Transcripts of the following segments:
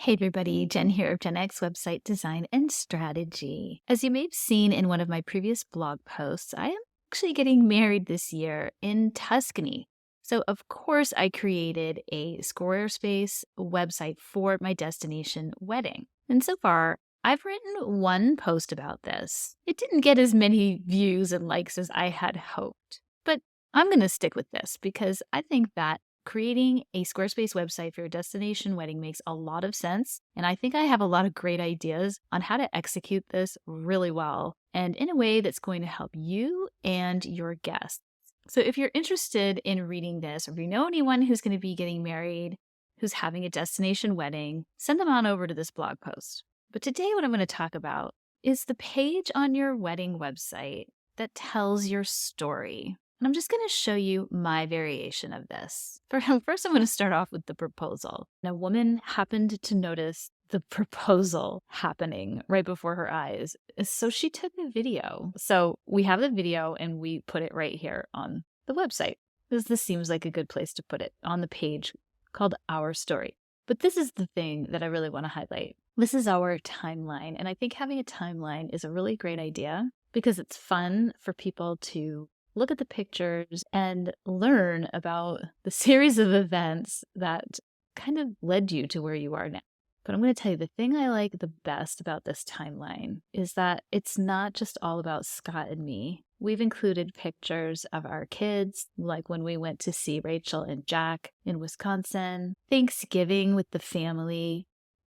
Hey everybody, Jen here of Gen X Website Design and Strategy. As you may have seen in one of my previous blog posts, I am actually getting married this year in Tuscany. So of course I created a Squarespace website for my destination wedding. And so far, I've written one post about this. It didn't get as many views and likes as I had hoped, but I'm going to stick with this because I think that creating a Squarespace website for your destination wedding makes a lot of sense, and I think I have a lot of great ideas on how to execute this really well and in a way that's going to help you and your guests. So if you're interested in reading this, or if you know anyone who's going to be getting married, who's having a destination wedding, send them on over to this blog post. But today what I'm going to talk about is the page on your wedding website that tells your story. And I'm just going to show you my variation of this. First, I'm going to start off with the proposal. And a woman happened to notice the proposal happening right before her eyes. So she took a video. So we have the video and we put it right here on the website, because this seems like a good place to put it on the page called Our Story. But this is the thing that I really want to highlight. This is our timeline. And I think having a timeline is a really great idea because it's fun for people to look at the pictures and learn about the series of events that kind of led you to where you are now. But I'm going to tell you, the thing I like the best about this timeline is that it's not just all about Scott and me. We've included pictures of our kids, like when we went to see Rachel and Jack in Wisconsin, Thanksgiving with the family,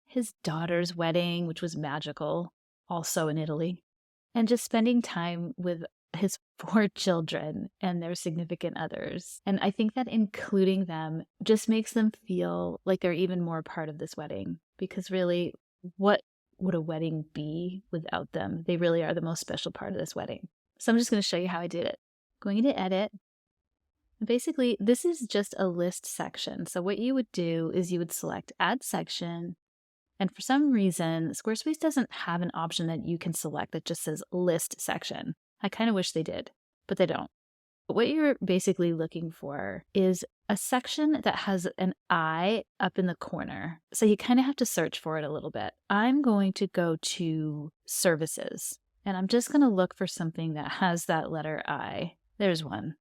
his daughter's wedding, which was magical, also in Italy, and just spending time with his 4 children and their significant others. And I think that including them just makes them feel like they're even more part of this wedding, because really, what would a wedding be without them? They really are the most special part of this wedding. So I'm just going to show you how I did it. Going into edit. Basically, this is just a list section. So what you would do is you would select add section. And for some reason, Squarespace doesn't have an option that you can select that just says list section. I kind of wish they did, but they don't. But what you're basically looking for is a section that has an I up in the corner. So you kind of have to search for it a little bit. I'm going to go to services, and I'm just going to look for something that has that letter I. There's one.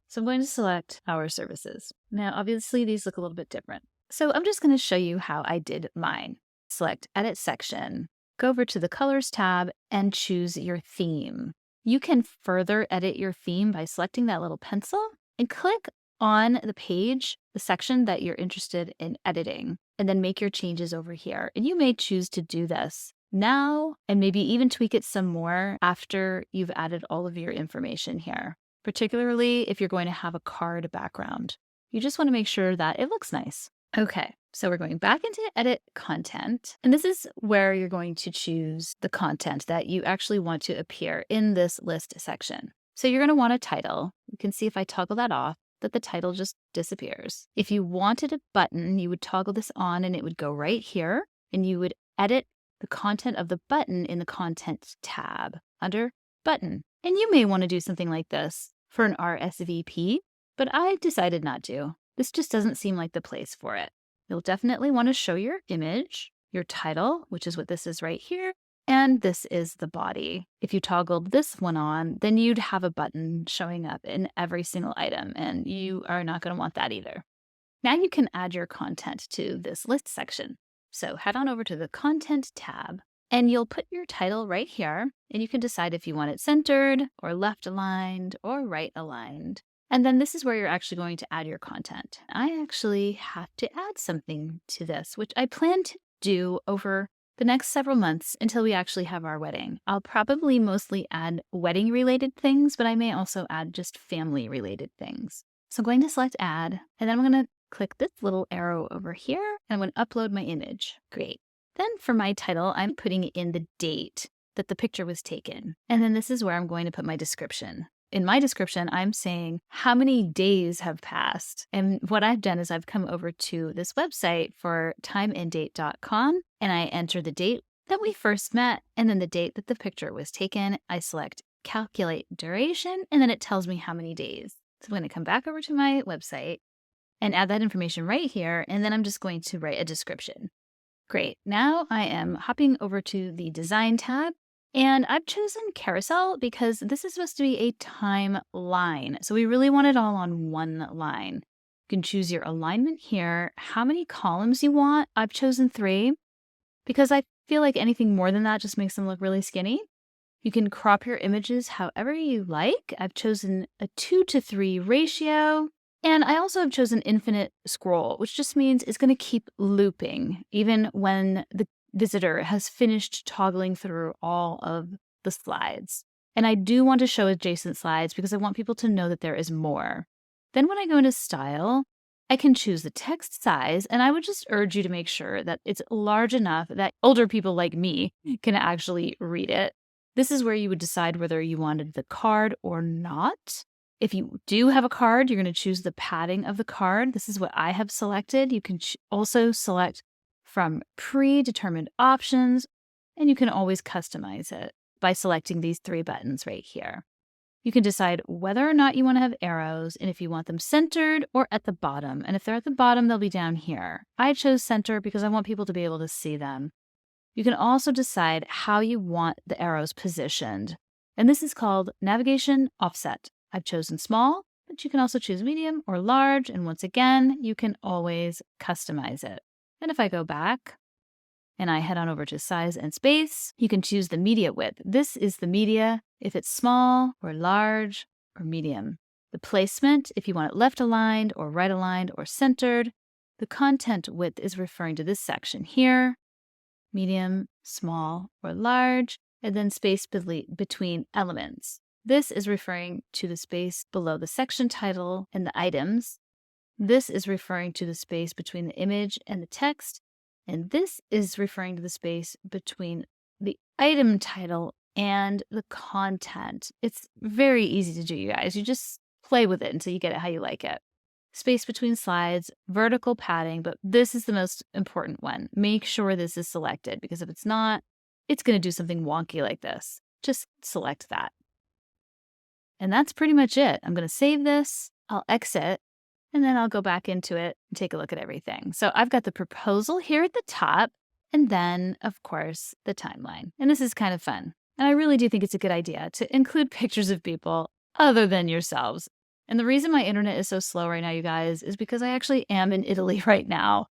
So I'm going to select our services. Now, obviously, these look a little bit different. So I'm just going to show you how I did mine. Select edit section, go over to the colors tab and choose your theme. You can further edit your theme by selecting that little pencil and click on the page, the section that you're interested in editing, and then make your changes over here. And you may choose to do this now and maybe even tweak it some more after you've added all of your information here, particularly if you're going to have a card background. You just want to make sure that it looks nice. Okay, so we're going back into edit content, and this is where you're going to choose the content that you actually want to appear in this list section. So you're going to want a title. You can see if I toggle that off, that the title just disappears. If you wanted a button, you would toggle this on and it would go right here, and you would edit the content of the button in the content tab under button. And you may want to do something like this for an RSVP, but I decided not to. This just doesn't seem like the place for it. You'll definitely want to show your image, your title, which is what this is right here, and this is the body. If you toggled this one on, then you'd have a button showing up in every single item, and you are not going to want that either. Now you can add your content to this list section. So head on over to the Content tab, and you'll put your title right here, and you can decide if you want it centered, or left aligned, or right aligned. And then this is where you're actually going to add your content. I actually have to add something to this, which I plan to do over the next several months until we actually have our wedding. I'll probably mostly add wedding-related things, but I may also add just family-related things. So I'm going to select add, and then I'm going to click this little arrow over here, and I'm going to upload my image. Great. Then for my title, I'm putting in the date that the picture was taken. And then this is where I'm going to put my description. In my description, I'm saying how many days have passed. And what I've done is I've come over to this website for timeanddate.com, and I enter the date that we first met and then the date that the picture was taken. I select calculate duration, and then it tells me how many days. So I'm going to come back over to my website and add that information right here, and then I'm just going to write a description. Great. Now I am hopping over to the Design tab, and I've chosen Carousel because this is supposed to be a timeline. So we really want it all on one line. You can choose your alignment here, how many columns you want. I've chosen 3 because I feel like anything more than that just makes them look really skinny. You can crop your images however you like. I've chosen a 2:3 ratio. And I also have chosen infinite scroll, which just means it's going to keep looping even when the visitor has finished toggling through all of the slides. And I do want to show adjacent slides because I want people to know that there is more. Then when I go into style, I can choose the text size, and I would just urge you to make sure that it's large enough that older people like me can actually read it. This is where you would decide whether you wanted the card or not. If you do have a card, you're going to choose the padding of the card. This is what I have selected. You can also select from predetermined options, and you can always customize it by selecting these 3 buttons right here. You can decide whether or not you want to have arrows and if you want them centered or at the bottom. And if they're at the bottom, they'll be down here. I chose center because I want people to be able to see them. You can also decide how you want the arrows positioned. And this is called navigation offset. I've chosen small, but you can also choose medium or large. And once again, you can always customize it. And if I go back and I head on over to size and space, you can choose the media width. This is the media if it's small or large or medium. The placement, if you want it left aligned or right aligned or centered. The content width is referring to this section here, medium, small, or large, and then space between elements. This is referring to the space below the section title and the items. This is referring to the space between the image and the text. And this is referring to the space between the item title and the content. It's very easy to do, you guys. You just play with it until you get it how you like it. Space between slides, vertical padding, but this is the most important one. Make sure this is selected because if it's not, it's going to do something wonky like this. Just select that. And that's pretty much it. I'm going to save this, I'll exit, and then I'll go back into it and take a look at everything. So I've got the proposal here at the top, and then, of course, the timeline. And this is kind of fun. And I really do think it's a good idea to include pictures of people other than yourselves. And the reason my internet is so slow right now, you guys, is because I actually am in Italy right now,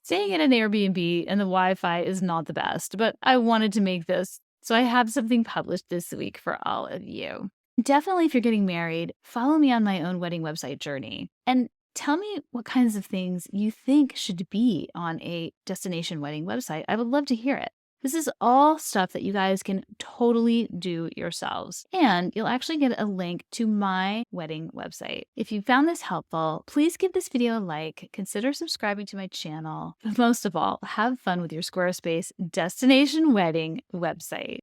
staying in an Airbnb, and the Wi-Fi is not the best, but I wanted to make this, so I have something published this week for all of you. Definitely, if you're getting married, follow me on my own wedding website journey and tell me what kinds of things you think should be on a destination wedding website. I would love to hear it. This is all stuff that you guys can totally do yourselves. And you'll actually get a link to my wedding website. If you found this helpful, please give this video a like, consider subscribing to my channel, but most of all, have fun with your Squarespace destination wedding website.